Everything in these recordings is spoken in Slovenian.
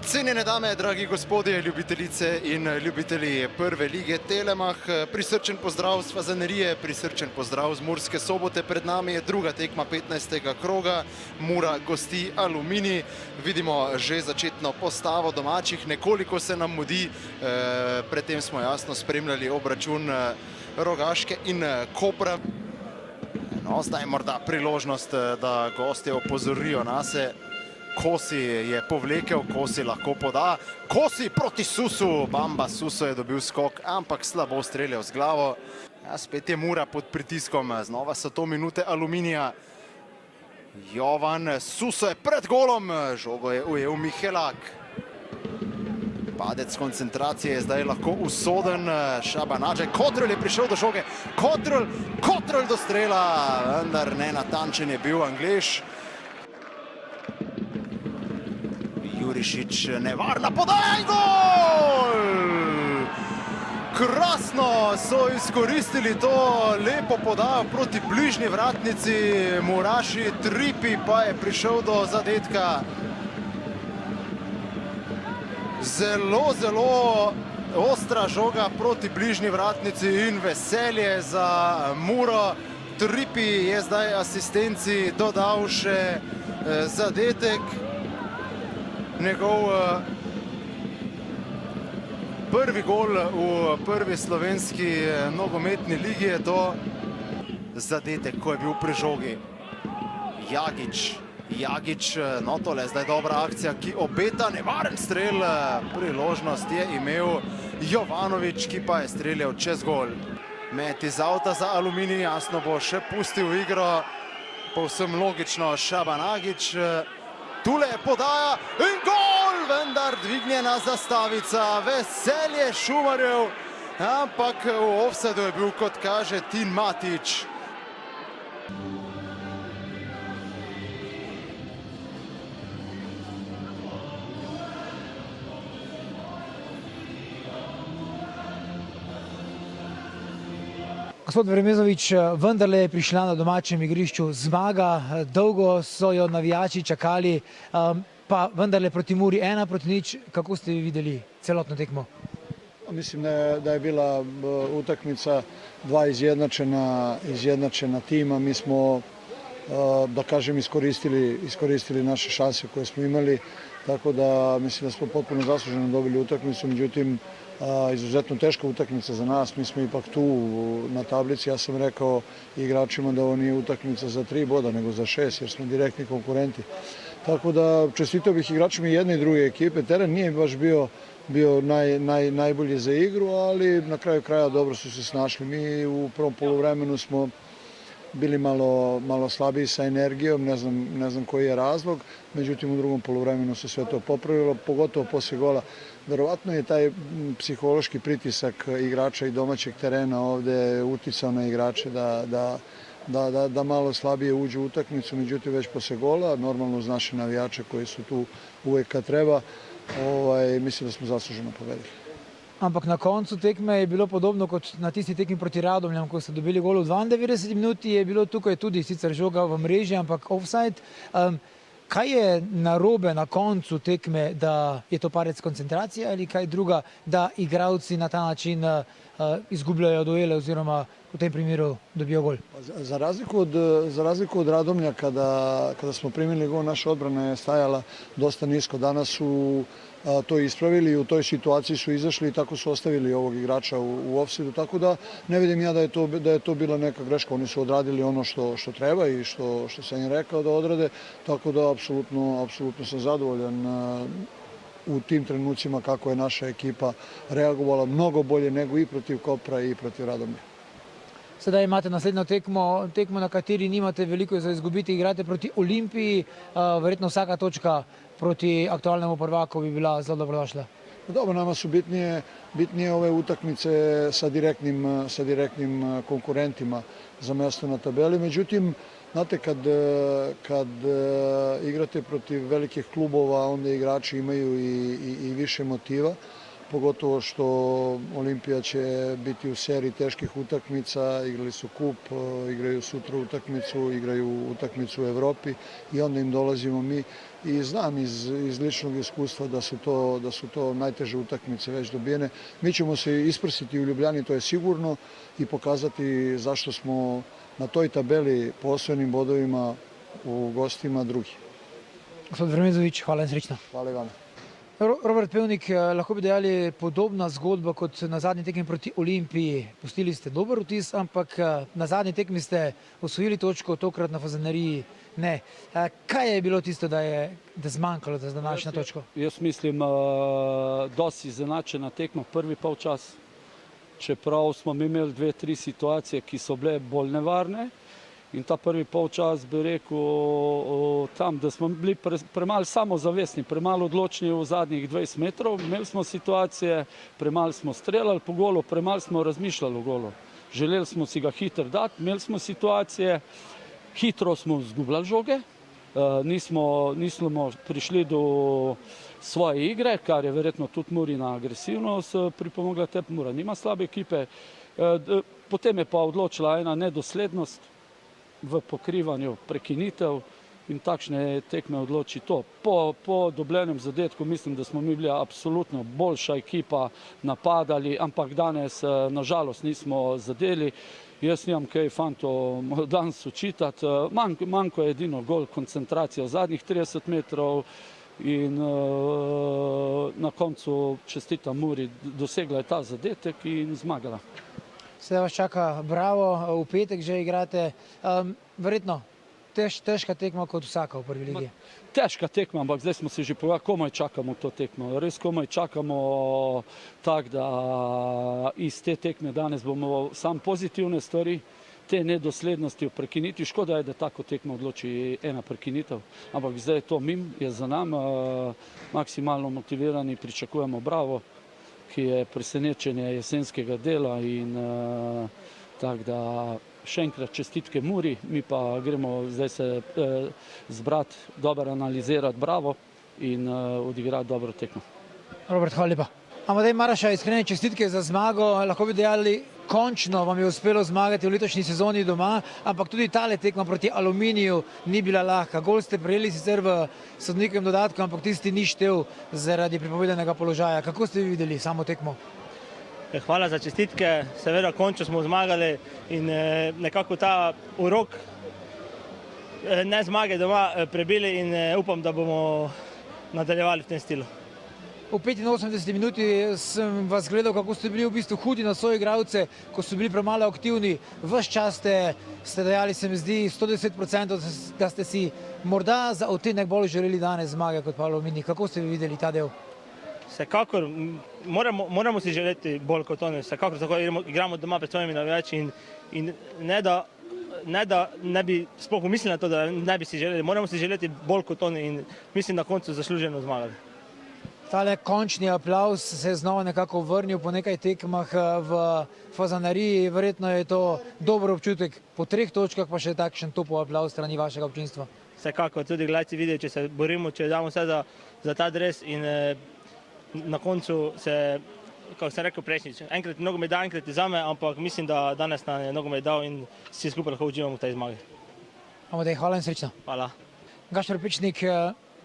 Cenjene dame, dragi gospodje, ljubitelice in ljubitelji prve lige Telemach, prisrčen pozdrav z Fazanerije, prisrčen pozdrav z Murske Sobote. Pred nami je druga tekma 15. kroga, Mura gosti Aluminij. Vidimo že začetno postavo domačih, nekoliko se nam mudi, predtem smo jasno spremljali obračun Rogaške in Kopra. No, zdaj morda priložnost, da gostje opozorijo nase. Kosi je povlekel, Kosi lahko poda. Kosi proti Susu, Bamba Suso je dobil skok, ampak slabo streljal z glavo. Ja, spet je Mura pod pritiskom, znova so to minute Aluminija. Jovan Suso je pred golom, žogo je ujel Mihelak. Padec koncentracije je zdaj lahko usoden, Šabanađaj, Kotrl je prišel do žoge, Kotrl do strela, vendar nenatančen je bil Anglež. Jurišić, nevarna podaja in gol! Krasno so izkoristili to lepo podajo proti bližnji vratnici. Muraši Tripi pa je prišel do zadetka. Zelo ostra žoga proti bližnji vratnici in veselje za Muro. Tripi je zdaj asistenci dodal še zadetek. Njegov prvi gol v prvi slovenski nogometni ligi je to zadetek, ko je bil pri žogi. Jagič, no tole je zdaj dobra akcija, ki obeta nevaren strel. Priložnost je imel Jovanović, ki pa je streljal čez gol. Met iz avta za Aluminij, jasno bo še pustil igro. Povsem logično Šabanagić. Tule je podaja in gol, vendar dvignjena zastavica, veselje Šumarjev, ampak v ofsajdu je bil, kot kaže, Tin Matić. Gospod Vremezović, vendarle je prišla na domačem igrišču zmaga, dolgo so jo navijači čakali, pa vendarle proti Muri 1-0, kako ste videli celotno tekmo? Mislim da je bila utakmica dva izjednačena tima. Mi smo, da kažem, iskoristili naše šanse koje smo imali, tako da mislim da smo potpuno zasluženo dobili utakmicu, međutim izuzetno teška utakmica za nas, mi smo ipak tu na tablici. Ja sam rekao igračima da ovo nije utakmica za 3 boda, nego za 6, jer smo direktni konkurenti. Tako da čestitao bih igračima jedne i druge ekipe. Teren nije baš bio najbolji za igru, ali na kraju kraja dobro su se snašli. Mi u prvom poluvremenu smo bili malo slabiji sa energijom, ne znam koji je razlog, međutim u drugom poluvremenu se sve to popravilo, pogotovo poslije gola. Verovatno je taj psihološki pritisak igrača i domaćeg terena ovde uticao na igrače da malo slabije uđu u utakmicu, međutim već poslije gola, normalno uz naše navijače koji su tu uvek kad treba, mislim da smo zasluženo pobedili. Ampak na koncu tekme je bilo podobno kot na tisti tekmi proti Radomljam, ko so dobili gol v 92 minuti, je bilo tukaj tudi sicer žoga v mreži, ampak offside. Kaj je narobe na koncu tekme, da je to padec koncentracije ali kaj druga, da igralci na ta način izgubljajo duele oziroma v tem primeru dobijo gol? Za razliku od Radomlja, kada smo primili gol, naša odbrana je stajala dosta nisko. Danas su to ispravili i u toj situaciji su izašli i tako su ostavili ovog igrača u ofsajdu, tako da ne vidim ja da je to bila neka greška. Oni su odradili ono što treba i što sam im rekao da odrade, tako da apsolutno sam zadovoljan u tim trenucima kako je naša ekipa reagovala mnogo bolje nego i protiv Kopra i protiv Radomlja. Sedaj imate naslednjo tekmo, na kateri nimate veliko za izgubiti, igrate proti Olimpiji, verjetno vsaka točka proti aktualnemu prvaku bi bila zelo dobrodošla. Dobro, nama su bitnije ove utakmice sa direktnim konkurentima za mesto na tabeli. Međutim, znate, kad igrate protiv velikih klubova, onda igrači imaju i više motiva. pogotovo što Olimpija će biti u seriji teških utakmica, igrali su kup, igraju sutra utakmicu, igraju utakmicu u Evropi i onda im dolazimo mi i znam iz ličnog iskustva da su to najteže utakmice već dobijene. Mi ćemo se isprsiti u Ljubljani, to je sigurno, i pokazati zašto smo na toj tabeli po osvojenim bodovima u gostima drugi. Gospod Vremezovič, hvala in srečno. Hvala Ivana. Robert Pevnik, lahko bi dejali podobna zgodba kot na zadnji tekmi proti Olimpiji. Pustili ste dober vtis, ampak na zadnji tekmi ste osvojili točko, tokrat na Fazaneriji ne. Kaj je bilo tisto, da je zmanjkalo za današnjo točko? Jaz mislim, dosti izenačena tekma prvi polčas, čeprav smo imeli 2-3 situacije, ki so bile bolj nevarne. In ta prvi polčas bi rekel tam, da smo bili premalo samozavestni, premalo odločni v zadnjih 20 metrov. Imeli smo situacije, premalo smo streljali po golu, premalo smo razmišljali o golu. Želeli smo si ga hitro dati, imeli smo situacije, hitro smo izgubljali žoge, nismo prišli do svoje igre, kar je verjetno tudi Murina agresivnost pripomogla. Mura nima slabe ekipe. Potem je pa odločila ena nedoslednost v pokrivanju prekinitev in takšne tekme odloči to. Po dobljenem zadetku mislim, da smo mi bili absolutno boljša ekipa, napadali, ampak danes nažalost nismo zadeli. Jaz nimam kaj fantov danes očitati. Manjko je edino gol, koncentracija v zadnjih 30 metrov in na koncu čestitam Muri, dosegla je ta zadetek in zmagala. Sedaj vas čaka Bravo, v petek že igrate. Verjetno težka tekma kot vsaka v prvi ligi. Težka tekma, ampak zdaj smo se že povedali, komaj čakamo to tekmo. Res komaj čakamo tako, da iz te tekme danes bomo samo pozitivne stvari, te nedoslednosti v prekinitvi. Škoda je, da tako tekmo odloči ena prekinitev, ampak zdaj je to mim, je za nam, maksimalno motivirani, pričakujemo Bravo, ki je presenečenje jesenskega dela in tako da še enkrat čestitke Muri, mi pa gremo zdaj se zbrati, dobro analizirati Bravo in odigrati dobro tekmo. Robert, hvala lepa. Amadej Maraša, iskrene čestitke za zmago. Lahko bi dejali, končno vam je uspelo zmagati v letošnji sezoni doma, ampak tudi tale tekma proti Aluminiju ni bila lahka. Gol ste prejeli sicer v sodnikovem dodatku, ampak tisti ni štel zaradi prepovedanega položaja. Kako ste vi videli samo tekmo? Hvala za čestitke, seveda končno smo zmagali in nekako ta urok ne zmage doma prebili in upam, da bomo nadaljevali v tem stilu. V 85 minuti sem vas gledal, kako ste bili v bistvu hudi na svoje igralce, ko so bili premalo aktivni. Ves čas ste dejali, se mi zdi, 110%, da ste si morda za odtenek bolj želeli danes zmage kot pa Aluminij. Kako ste videli ta del? Vsekakor, moramo si želeti bolj kot oni. Vsekakor tako igramo doma pred svojimi navijači in ne da ne bi sploh pomislili na to, da ne bi si želeli. Moramo si želeti bolj kot oni in mislim na koncu zasluženo zmagali. Tale končni aplavz se je znova nekako vrnil po nekaj tekmah v Fazaneriji. Verjetno je to dober občutek po 3 točkah, pa še takšen topov aplavz strani vašega občinstva. Vsekakor, tudi gledalci vidijo, če se borimo, če damo vse za ta dres in na koncu se, kako sem rekel prejšnjič, enkrat nogomet da, enkrat zame, ampak mislim, da danes nam je nogomet dal in vsi skupaj lahko uživamo v tej zmagi. Amadej, hvala in srečno. Hvala. Gašper Pečnik,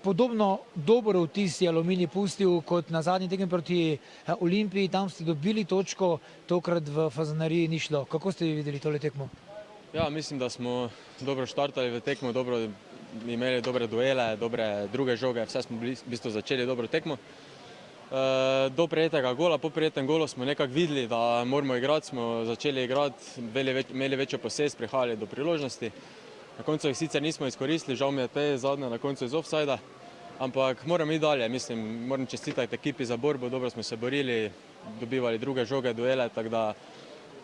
podobno dober vtis je Aluminij pustil kot na zadnji tekmi proti Olimpiji. Tam ste dobili točko, tokrat v Fazaneriji ni šlo. Kako ste videli tole tekmo? Ja, mislim, da smo dobro štartali v tekmo, dobro imeli dobre duele, dobre druge žoge, vse smo v bistvu začeli dobro tekmo. Do prejetega gola, po prejetem golu smo nekako videli, da moramo igrati, smo začeli igrati, imeli večjo posest, prihajali do priložnosti. Na koncu jih sicer nismo izkoristili, žal mi je te zadnje na koncu iz offsajda, ampak moramo iti dalje, mislim, moram čestitati ekipi za borbo, dobro smo se borili, dobivali druge žoge, duele, tako da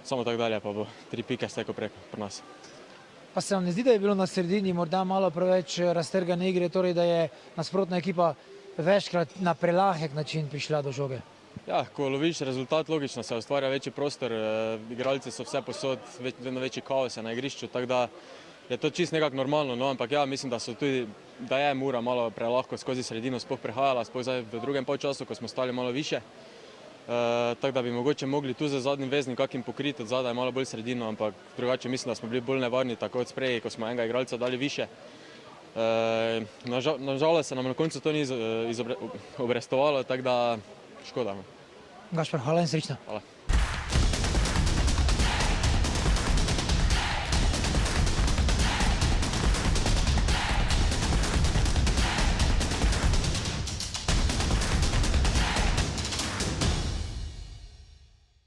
samo tako dalje pa bo 3 pike steko preko pri nas. Pa se vam ne zdi, da je bilo na sredini morda malo preveč raztrgane igre, torej da je nasprotna ekipa večkrat na prelahek način prišla do žoge? Ja, ko loviš rezultat, logično se ustvarja večji prostor, igralci so vse posod, vedno večji kaos na igrišču, tako da je to čisto nekako normalno, no, ampak ja, mislim, da je Mura malo prelahko skozi sredino sploh prehajala, sploh zdaj v drugem polčasu, ko smo stali malo više. Tako da bi mogoče mogli tu za zadnjim veznim kakim pokriti od zadaj malo bolj sredino, ampak drugače mislim, da smo bili bolj nevarni tako od spreji, ko smo enega igralca dali više. Nažalost se nam na koncu to ni obrestovalo, tako da škoda. Gašper, hvala in srečno. Hvala.